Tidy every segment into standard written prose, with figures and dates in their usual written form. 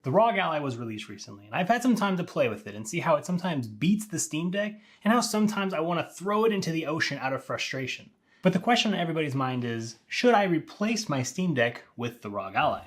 The ROG Ally was released recently, and I've had some time to play with it and see how it sometimes beats the Steam Deck, and how sometimes I want to throw it into the ocean out of frustration. But the question on everybody's mind is, should I replace my Steam Deck with the ROG Ally?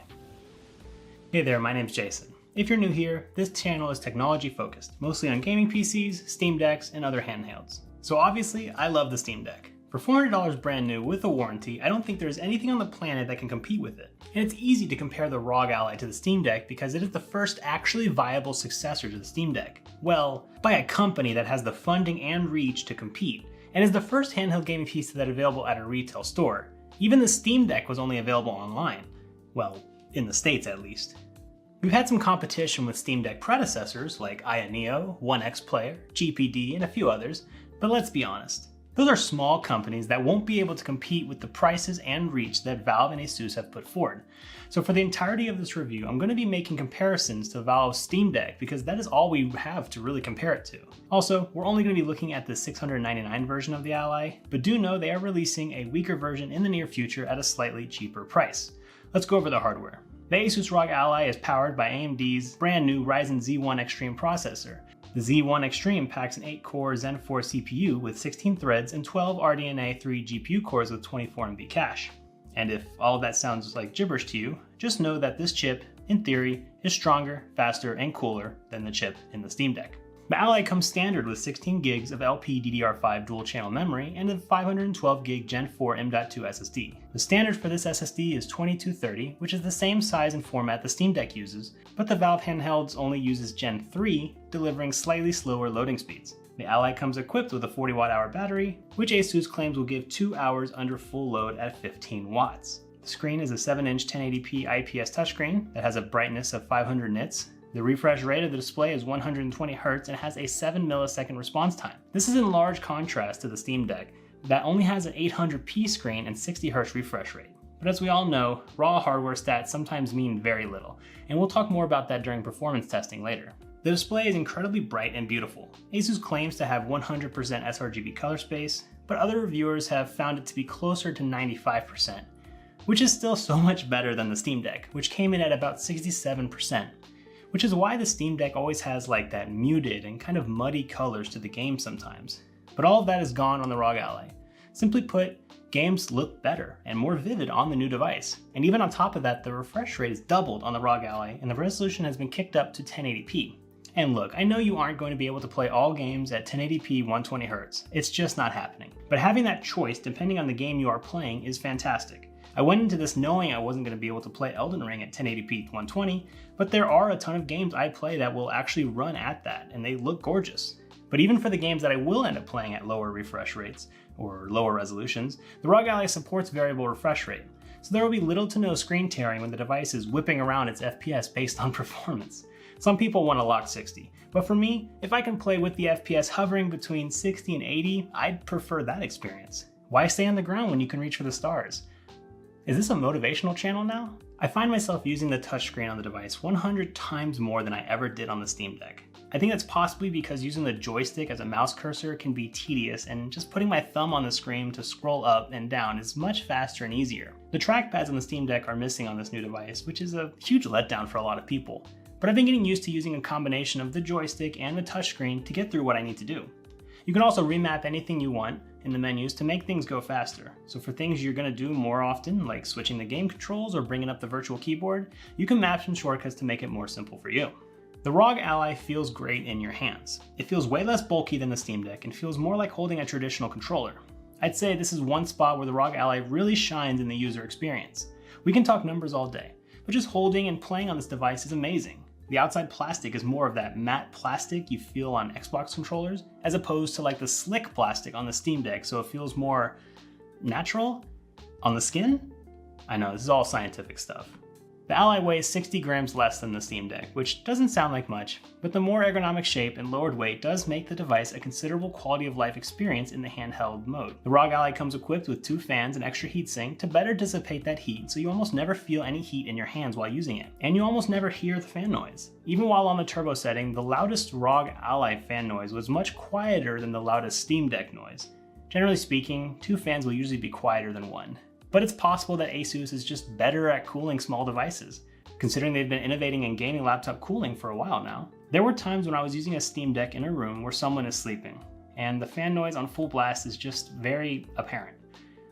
Hey there, my name's Jason. If you're new here, this channel is technology focused, mostly on gaming PCs, Steam Decks, and other handhelds. So obviously, I love the Steam Deck. For $400 brand new with a warranty, I don't think there's anything on the planet that can compete with it. And it's easy to compare the ROG Ally to the Steam Deck because it is the first actually viable successor to the Steam Deck. Well, by a company that has the funding and reach to compete, and is the first handheld gaming PC that is available at a retail store. Even the Steam Deck was only available online. Well, in the States at least. We've had some competition with Steam Deck predecessors like Aya Neo, One X Player, GPD, and a few others, but let's be honest. Those are small companies that won't be able to compete with the prices and reach that Valve and ASUS have put forward. So for the entirety of this review, I'm going to be making comparisons to Valve's Steam Deck because that is all we have to really compare it to. Also, we're only going to be looking at the $699 version of the Ally, but do know they are releasing a weaker version in the near future at a slightly cheaper price. Let's go over the hardware. The ASUS ROG Ally is powered by AMD's brand new Ryzen Z1 Extreme processor. The Z1 Extreme packs an 8-core Zen 4 CPU with 16 threads and 12 RDNA 3 GPU cores with 24 MB cache. And if all of that sounds like gibberish to you, just know that this chip, in theory, is stronger, faster, and cooler than the chip in the Steam Deck. The Ally comes standard with 16 gigs of LPDDR5 dual-channel memory and a 512 gig Gen 4 M.2 SSD. The standard for this SSD is 2230, which is the same size and format the Steam Deck uses, but the Valve handhelds only uses Gen 3, delivering slightly slower loading speeds. The Ally comes equipped with a 40 watt-hour battery, which ASUS claims will give 2 hours under full load at 15 watts. The screen is a 7-inch 1080p IPS touchscreen that has a brightness of 500 nits. The refresh rate of the display is 120 Hz and has a 7 millisecond response time. This is in large contrast to the Steam Deck that only has an 800p screen and 60 Hz refresh rate. But as we all know, raw hardware stats sometimes mean very little, and we'll talk more about that during performance testing later. The display is incredibly bright and beautiful. ASUS claims to have 100% sRGB color space, but other reviewers have found it to be closer to 95%, which is still so much better than the Steam Deck, which came in at about 67%. Which is why the Steam Deck always has like that muted and kind of muddy colors to the game sometimes. But all of that is gone on the ROG Ally. Simply put, games look better and more vivid on the new device. And even on top of that, the refresh rate is doubled on the ROG Ally and the resolution has been kicked up to 1080p. And look, I know you aren't going to be able to play all games at 1080p 120 Hz. It's just not happening. But having that choice depending on the game you are playing is fantastic. I went into this knowing I wasn't going to be able to play Elden Ring at 1080p 120, but there are a ton of games I play that will actually run at that, and they look gorgeous. But even for the games that I will end up playing at lower refresh rates, or lower resolutions, the ROG Ally supports variable refresh rate, so there will be little to no screen tearing when the device is whipping around its FPS based on performance. Some people want to lock 60, but for me, if I can play with the FPS hovering between 60 and 80, I'd prefer that experience. Why stay on the ground when you can reach for the stars? Is this a motivational channel now? I find myself using the touchscreen on the device 100 times more than I ever did on the Steam Deck. I think that's possibly because using the joystick as a mouse cursor can be tedious, and just putting my thumb on the screen to scroll up and down is much faster and easier. The trackpads on the Steam Deck are missing on this new device, which is a huge letdown for a lot of people. But I've been getting used to using a combination of the joystick and the touchscreen to get through what I need to do. You can also remap anything you want in the menus to make things go faster. So for things you're going to do more often, like switching the game controls or bringing up the virtual keyboard, you can map some shortcuts to make it more simple for you. The ROG Ally feels great in your hands. It feels way less bulky than the Steam Deck and feels more like holding a traditional controller. I'd say this is one spot where the ROG Ally really shines in the user experience. We can talk numbers all day, but just holding and playing on this device is amazing. The outside plastic is more of that matte plastic you feel on Xbox controllers, as opposed to like the slick plastic on the Steam Deck, so it feels more natural on the skin? I know, this is all scientific stuff. The Ally weighs 60 grams less than the Steam Deck, which doesn't sound like much, but the more ergonomic shape and lowered weight does make the device a considerable quality of life experience in the handheld mode. The ROG Ally comes equipped with 2 fans and extra heatsink to better dissipate that heat, so you almost never feel any heat in your hands while using it, and you almost never hear the fan noise. Even while on the turbo setting, the loudest ROG Ally fan noise was much quieter than the loudest Steam Deck noise. Generally speaking, 2 fans will usually be quieter than 1. But it's possible that ASUS is just better at cooling small devices. considering they've been innovating in gaming laptop cooling for a while now. There were times when I was using a Steam Deck in a room where someone is sleeping, and the fan noise on full blast is just very apparent.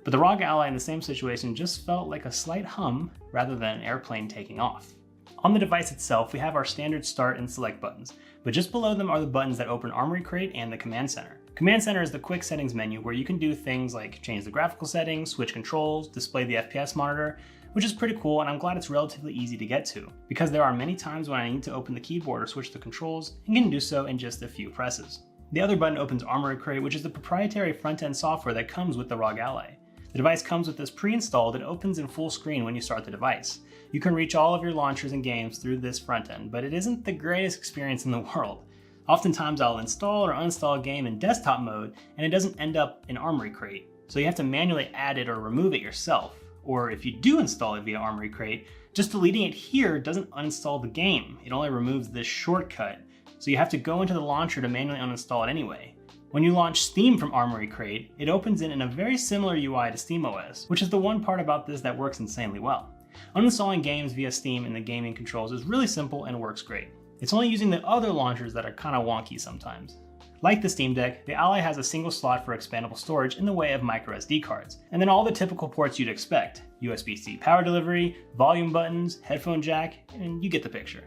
But the ROG Ally in the same situation just felt like a slight hum rather than an airplane taking off. On the device itself, we have our standard start and select buttons, but just below them are the buttons that open Armory Crate and the Command Center. Command Center is the quick settings menu where you can do things like change the graphical settings, switch controls, display the FPS monitor, which is pretty cool, and I'm glad it's relatively easy to get to, because there are many times when I need to open the keyboard or switch the controls, and can do so in just a few presses. The other button opens Armory Crate, which is the proprietary front-end software that comes with the ROG Ally. The device comes with this pre-installed and opens in full screen when you start the device. You can reach all of your launchers and games through this front end, but it isn't the greatest experience in the world. Oftentimes I'll install or uninstall a game in desktop mode and it doesn't end up in Armory Crate, so you have to manually add it or remove it yourself. Or if you do install it via Armory Crate, just deleting it here doesn't uninstall the game, it only removes this shortcut, so you have to go into the launcher to manually uninstall it anyway. When you launch Steam from Armory Crate, it opens in a very similar UI to SteamOS, which is the one part about this that works insanely well. Uninstalling games via Steam in the gaming controls is really simple and works great. It's only using the other launchers that are kinda wonky sometimes. Like the Steam Deck, the Ally has a single slot for expandable storage in the way of microSD cards, and then all the typical ports you'd expect: USB-C power delivery, volume buttons, headphone jack, and you get the picture.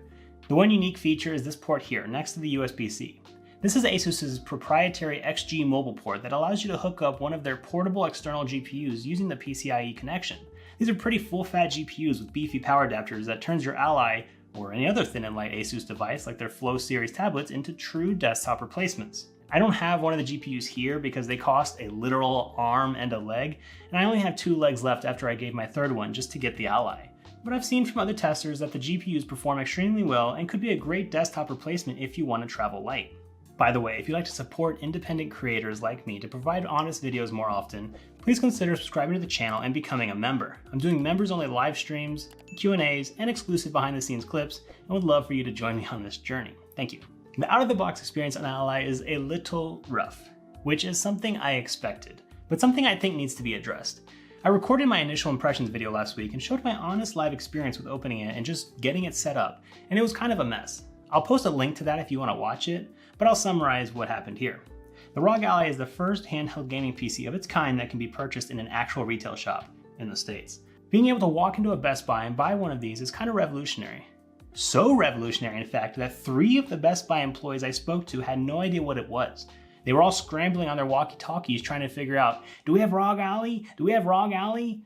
The one unique feature is this port here, next to the USB-C. This is ASUS's proprietary XG mobile port that allows you to hook up one of their portable external GPUs using the PCIe connection. These are pretty full-fat GPUs with beefy power adapters that turns your Ally, or any other thin and light ASUS device like their Flow series tablets, into true desktop replacements. I don't have one of the GPUs here because they cost a literal arm and a leg, and I only have 2 legs left after I gave my third one just to get the Ally. But I've seen from other testers that the GPUs perform extremely well and could be a great desktop replacement if you want to travel light. By the way, if you'd like to support independent creators like me to provide honest videos more often, please consider subscribing to the channel and becoming a member. I'm doing members-only live streams, Q&As, and exclusive behind-the-scenes clips, and would love for you to join me on this journey. Thank you. The out-of-the-box experience on Ally is a little rough, which is something I expected, but something I think needs to be addressed. I recorded my initial impressions video last week and showed my honest live experience with opening it and just getting it set up, and it was kind of a mess. I'll post a link to that if you want to watch it, but I'll summarize what happened here. The ROG Ally is the first handheld gaming PC of its kind that can be purchased in an actual retail shop in the States. Being able to walk into a Best Buy and buy one of these is kind of revolutionary. So revolutionary, in fact, that 3 of the Best Buy employees I spoke to had no idea what it was. They were all scrambling on their walkie-talkies trying to figure out, do we have ROG Ally? Do we have ROG Ally?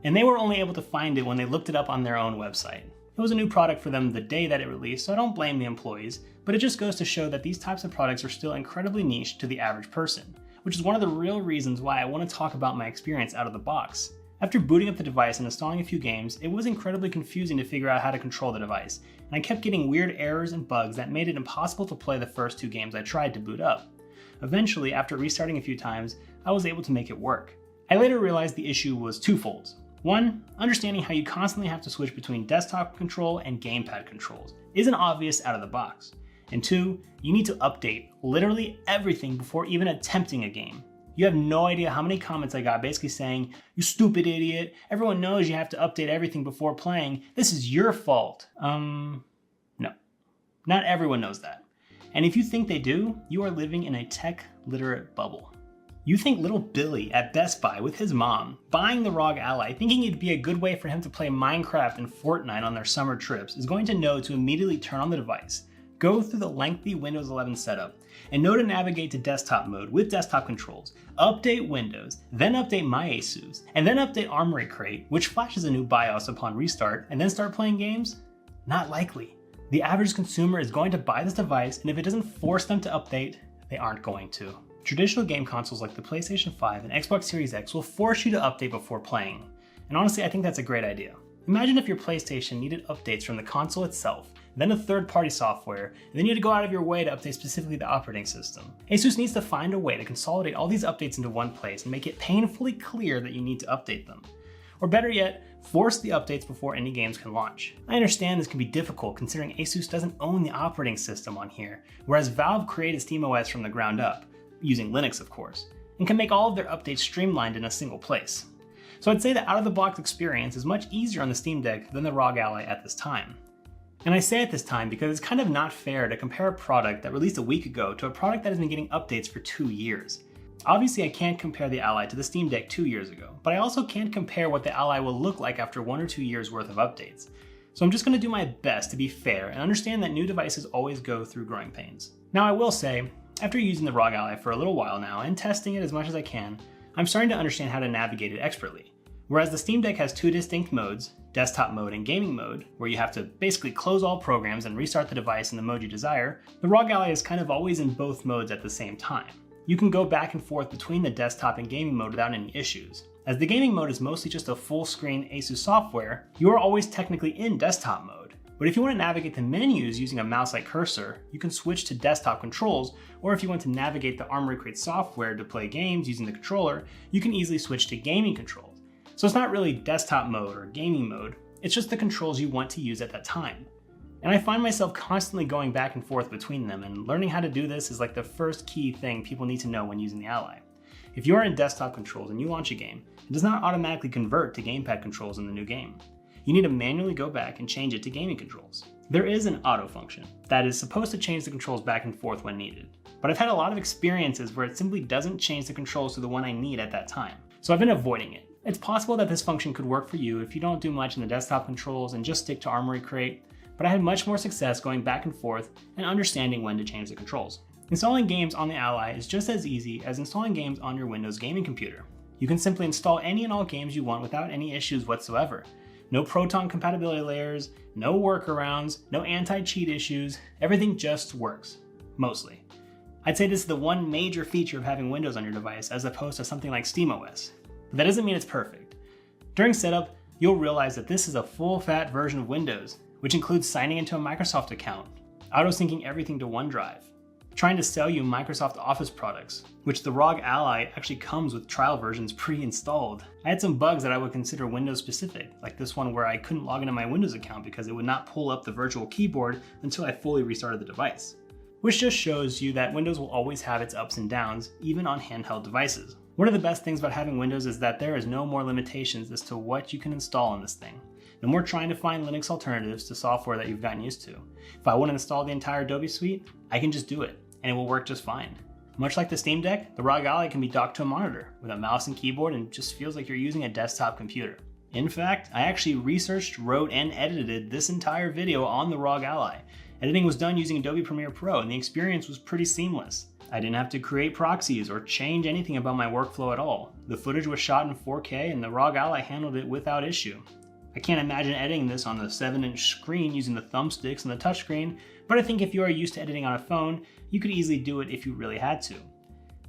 And they were only able to find it when they looked it up on their own website. It was a new product for them the day that it released, so I don't blame the employees, but it just goes to show that these types of products are still incredibly niche to the average person, which is one of the real reasons why I want to talk about my experience out of the box. After booting up the device and installing a few games, it was incredibly confusing to figure out how to control the device, and I kept getting weird errors and bugs that made it impossible to play the first 2 games I tried to boot up. Eventually, after restarting a few times, I was able to make it work. I later realized the issue was twofold. 1, understanding how you constantly have to switch between desktop control and gamepad controls isn't obvious out of the box. And 2, you need to update literally everything before even attempting a game. You have no idea how many comments I got basically saying, "You stupid idiot, everyone knows you have to update everything before playing. This is your fault." No. Not everyone knows that. And if you think they do, you are living in a tech-literate bubble. You think little Billy at Best Buy with his mom, buying the ROG Ally, thinking it'd be a good way for him to play Minecraft and Fortnite on their summer trips, is going to know to immediately turn on the device, go through the lengthy Windows 11 setup, and know to navigate to desktop mode with desktop controls, update Windows, then update My ASUS, and then update Armory Crate, which flashes a new BIOS upon restart, and then start playing games? Not likely. The average consumer is going to buy this device, and if it doesn't force them to update, they aren't going to. Traditional game consoles like the PlayStation 5 and Xbox Series X will force you to update before playing. And honestly, I think that's a great idea. Imagine if your PlayStation needed updates from the console itself, then a third-party software, and then you had to go out of your way to update specifically the operating system. ASUS needs to find a way to consolidate all these updates into one place and make it painfully clear that you need to update them. Or better yet, force the updates before any games can launch. I understand this can be difficult considering ASUS doesn't own the operating system on here, whereas Valve created SteamOS from the ground up, using Linux of course, and can make all of their updates streamlined in a single place. So I'd say the out-of-the-box experience is much easier on the Steam Deck than the ROG Ally at this time. And I say at this time because it's kind of not fair to compare a product that released a week ago to a product that has been getting updates for 2 years. Obviously, I can't compare the Ally to the Steam Deck 2 years ago, but I also can't compare what the Ally will look like after 1 or 2 years worth of updates. So I'm just going to do my best to be fair and understand that new devices always go through growing pains. Now I will say, after using the ROG Ally for a little while now and testing it as much as I can, I'm starting to understand how to navigate it expertly. Whereas the Steam Deck has 2 distinct modes, desktop mode and gaming mode, where you have to basically close all programs and restart the device in the mode you desire, the ROG Ally is kind of always in both modes at the same time. You can go back and forth between the desktop and gaming mode without any issues. As the gaming mode is mostly just a full-screen ASUS software, you are always technically in desktop mode. But if you want to navigate the menus using a mouse-like cursor, you can switch to desktop controls, or if you want to navigate the Armoury Crate software to play games using the controller, you can easily switch to gaming controls. So it's not really desktop mode or gaming mode, it's just the controls you want to use at that time. And I find myself constantly going back and forth between them, and learning how to do this is like the first key thing people need to know when using the Ally. If you are in desktop controls and you launch a game, it does not automatically convert to gamepad controls in the new game. You need to manually go back and change it to gaming controls. There is an auto function that is supposed to change the controls back and forth when needed, but I've had a lot of experiences where it simply doesn't change the controls to the one I need at that time. So I've been avoiding it. It's possible that this function could work for you if you don't do much in the desktop controls and just stick to Armoury Crate, but I had much more success going back and forth and understanding when to change the controls. Installing games on the Ally is just as easy as installing games on your Windows gaming computer. You can simply install any and all games you want without any issues whatsoever. No Proton compatibility layers, no workarounds, no anti-cheat issues, everything just works. Mostly. I'd say this is the one major feature of having Windows on your device as opposed to something like SteamOS. But that doesn't mean it's perfect. During setup, you'll realize that this is a full-fat version of Windows, which includes signing into a Microsoft account, auto-syncing everything to OneDrive, trying to sell you Microsoft Office products, which the ROG Ally actually comes with trial versions pre-installed. I had some bugs that I would consider Windows specific, like this one where I couldn't log into my Windows account because it would not pull up the virtual keyboard until I fully restarted the device. Which just shows you that Windows will always have its ups and downs, even on handheld devices. One of the best things about having Windows is that there is no more limitations as to what you can install on this thing. No more trying to find Linux alternatives to software that you've gotten used to. If I want to install the entire Adobe suite, I can just do it, and it will work just fine. Much like the Steam Deck, the ROG Ally can be docked to a monitor with a mouse and keyboard and just feels like you're using a desktop computer. In fact, I actually researched, wrote, and edited this entire video on the ROG Ally. Editing was done using Adobe Premiere Pro, and the experience was pretty seamless. I didn't have to create proxies or change anything about my workflow at all. The footage was shot in 4K and the ROG Ally handled it without issue. I can't imagine editing this on the 7-inch screen using the thumbsticks and the touchscreen, but I think if you are used to editing on a phone, you could easily do it if you really had to.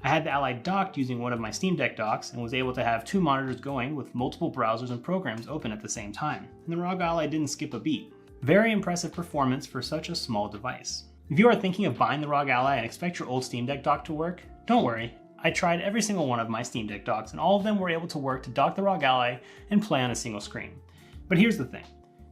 I had the Ally docked using one of my Steam Deck docks and was able to have 2 monitors going with multiple browsers and programs open at the same time, and the ROG Ally didn't skip a beat. Very impressive performance for such a small device. If you are thinking of buying the ROG Ally and expect your old Steam Deck dock to work, don't worry. I tried every single one of my Steam Deck docks and all of them were able to work to dock the ROG Ally and play on a single screen. But here's the thing.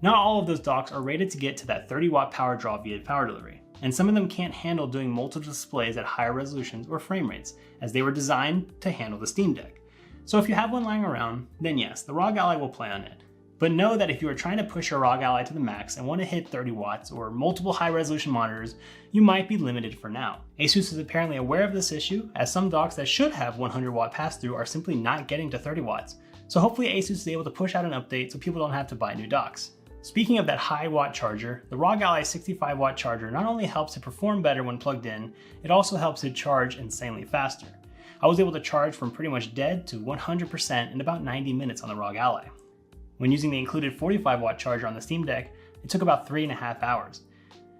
Not all of those docks are rated to get to that 30-watt power draw via power delivery, and some of them can't handle doing multiple displays at higher resolutions or frame rates, as they were designed to handle the Steam Deck. So if you have one lying around, then yes, the ROG Ally will play on it. But know that if you are trying to push your ROG Ally to the max and want to hit 30 watts or multiple high-resolution monitors, you might be limited for now. ASUS is apparently aware of this issue, as some docks that should have 100-watt pass-through are simply not getting to 30 watts. So hopefully ASUS is able to push out an update so people don't have to buy new docks. Speaking of that high-watt charger, the ROG Ally 65-watt charger not only helps it perform better when plugged in, it also helps it charge insanely faster. I was able to charge from pretty much dead to 100% in about 90 minutes on the ROG Ally. When using the included 45-watt charger on the Steam Deck, it took about 3.5 hours.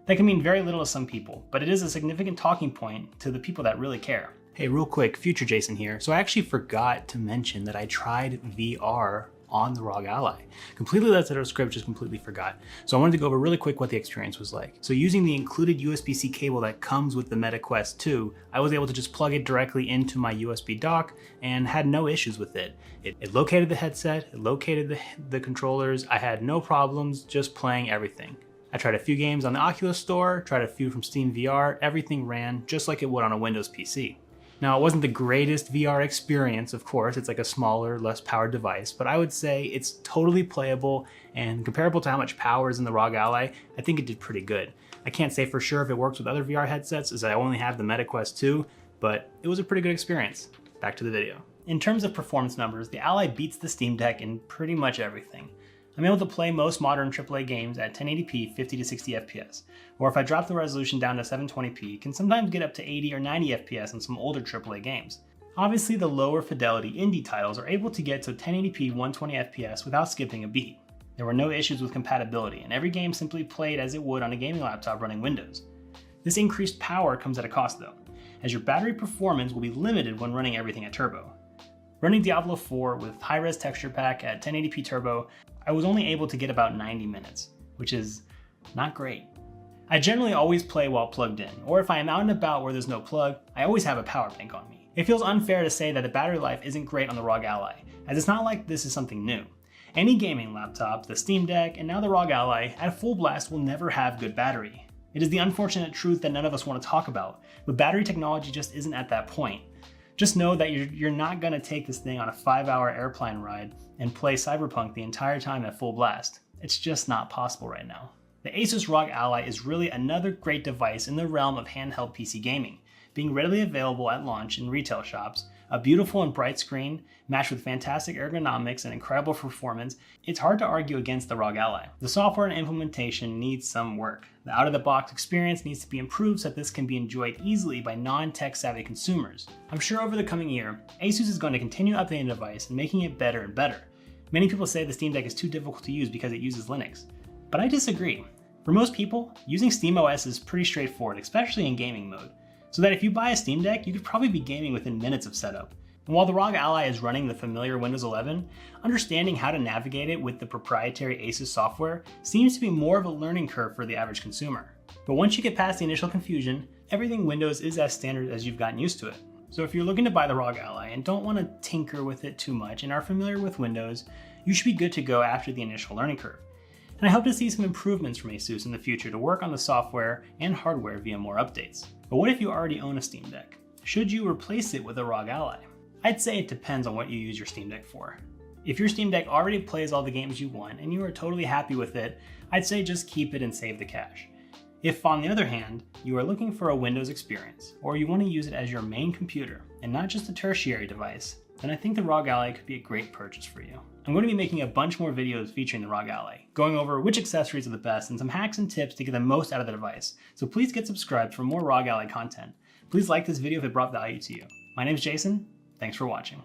That can mean very little to some people, but it is a significant talking point to the people that really care. Hey, real quick, Future Jason here. So I actually forgot to mention that I tried VR on the ROG Ally. Completely left out of script, just completely forgot. So I wanted to go over really quick what the experience was like. So using the included USB-C cable that comes with the Meta Quest 2, I was able to just plug it directly into my USB dock and had no issues with it. It located the headset, it located the controllers. I had no problems just playing everything. I tried a few games on the Oculus Store, tried a few from Steam VR, everything ran just like it would on a Windows PC. Now, it wasn't the greatest VR experience, of course. It's like a smaller, less powered device, but I would say it's totally playable, and comparable to how much power is in the ROG Ally, I think it did pretty good. I can't say for sure if it works with other VR headsets, as I only have the MetaQuest 2, but it was a pretty good experience. Back to the video. In terms of performance numbers, the Ally beats the Steam Deck in pretty much everything. I'm able to play most modern AAA games at 1080p 50 to 60 FPS, or if I drop the resolution down to 720p, can sometimes get up to 80 or 90 FPS on some older AAA games. Obviously, the lower fidelity indie titles are able to get to 1080p 120 FPS without skipping a beat. There were no issues with compatibility, and every game simply played as it would on a gaming laptop running Windows. This increased power comes at a cost though, as your battery performance will be limited when running everything at turbo. Running Diablo 4 with high-res texture pack at 1080p turbo, I was only able to get about 90 minutes, which is not great. I generally always play while plugged in, or if I am out and about where there's no plug, I always have a power bank on me. It feels unfair to say that the battery life isn't great on the ROG Ally, as it's not like this is something new. Any gaming laptop, the Steam Deck, and now the ROG Ally, at full blast will never have good battery. It is the unfortunate truth that none of us want to talk about, but battery technology just isn't at that point. Just know that you're not gonna take this thing on a 5-hour airplane ride and play Cyberpunk the entire time at full blast. It's just not possible right now. The ASUS ROG Ally is really another great device in the realm of handheld PC gaming, being readily available at launch in retail shops, a beautiful and bright screen, matched with fantastic ergonomics and incredible performance. It's hard to argue against the ROG Ally. The software and implementation needs some work. The out-of-the-box experience needs to be improved so that this can be enjoyed easily by non-tech savvy consumers. I'm sure over the coming year, ASUS is going to continue updating the device and making it better and better. Many people say the Steam Deck is too difficult to use because it uses Linux, but I disagree. For most people, using SteamOS is pretty straightforward, especially in gaming mode, so that if you buy a Steam Deck, you could probably be gaming within minutes of setup. And while the ROG Ally is running the familiar Windows 11, understanding how to navigate it with the proprietary ASUS software seems to be more of a learning curve for the average consumer. But once you get past the initial confusion, everything Windows is as standard as you've gotten used to it. So if you're looking to buy the ROG Ally and don't want to tinker with it too much and are familiar with Windows, you should be good to go after the initial learning curve. And I hope to see some improvements from ASUS in the future to work on the software and hardware via more updates. But what if you already own a Steam Deck? Should you replace it with a ROG Ally? I'd say it depends on what you use your Steam Deck for. If your Steam Deck already plays all the games you want and you are totally happy with it, I'd say just keep it and save the cash. If, on the other hand, you are looking for a Windows experience, or you want to use it as your main computer and not just a tertiary device, then I think the ROG Ally could be a great purchase for you. I'm going to be making a bunch more videos featuring the ROG Ally, going over which accessories are the best and some hacks and tips to get the most out of the device, so please get subscribed for more ROG Ally content. Please like this video if it brought value to you. My name is Jason, thanks for watching.